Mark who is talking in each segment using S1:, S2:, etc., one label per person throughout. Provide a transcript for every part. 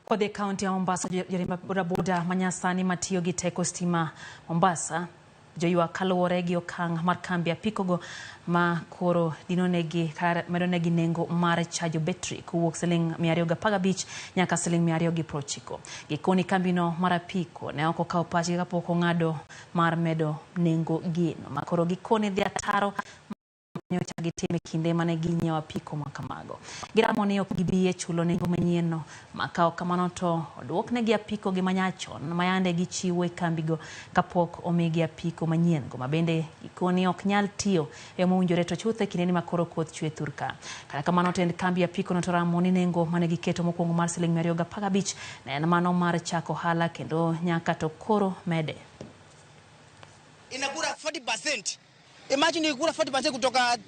S1: Kodhi kaunti ya Mombasa jorimba boda manyasani matiyo gi teko stima Mombasa joywa kaluwore gi okang' mar kambi apikogo ma koro medonegi nengo mar chajo betri kowuok siling'215 nyaka siling'290. Gikoni kambino mar apiko ne ok okawo pachgi kapok ong'ado mar medo nengo gino ma koro gikoni dhi ataro nyocha gitime kinde mane ginyiewo apiko makamago. Giramo ni ok gibi chulo nengo manyienno makao kamano to oduoknegi apiko gi manyachon mayande gichiwo e kambigo kapok omigi apiko manyiengo mabende gikoni ok nyal tiyo e mowinjore to chuthe kinde ma koro koth chwe thurka. Kata kamano tend kambi apiko no to ramo ni nengo mane giketo mokwongo mar siling'215 ne en mano mar chako ohala kendo nyaka to koro mede.
S2: Inakula 40%. Imagine ukikula 40%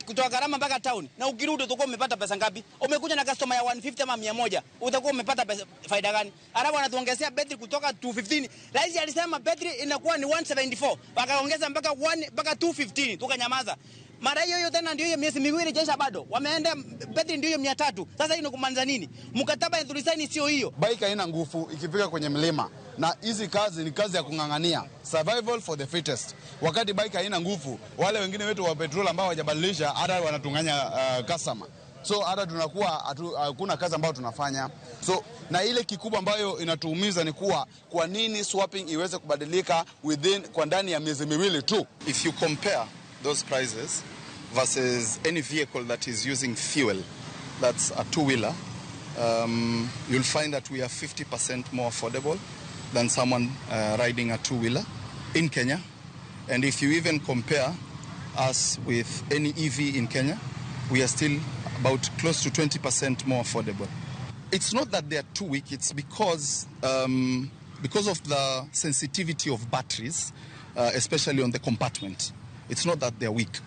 S2: kutoka Karama mpaka town na ukirudi utakuwa umepata pesa ngapi? Umekuja na customer ya 150 ama 100, utakuwa umepata pesa faida gani? Alafu anatuongezea betri kutoka 215. Rais alisema betri inakuwa ni 174, wakaongeza mpaka 215, tukanyamaza. Mara hiyo tena ndio hiyo miezi miwili jesha bado. Wameenda betri ndio hiyo 300. Sasa hii ni kumaliza nini? Mkataba tulisaini sio hiyo.
S3: Bike haina nguvu ikifika kwenye mlima. Na hizi kazi ni kazi ya kung'ang'ania. Survival for the fittest. Wakati bike haina nguvu, wale wengine wetu wa petrol ambao hawajabadilisha hata wanatunganya customer. So hata tunakuwa hakuna kazi ambayo tunafanya. So na ile kikubwa ambayo inatuumiza ni kuwa kwa nini swapping iweze kubadilika kwa ndani ya miezi miwili tu.
S4: If you compare those prices versus any vehicle that is using fuel, that's a two-wheeler, you'll find that we are 50% more affordable than someone riding a two-wheeler in Kenya. And if you even compare us with any EV in Kenya, we are still about close to 20% more affordable. It's not that they are too weak, it's because of the sensitivity of batteries, especially on the compartment. It's not that they're weak.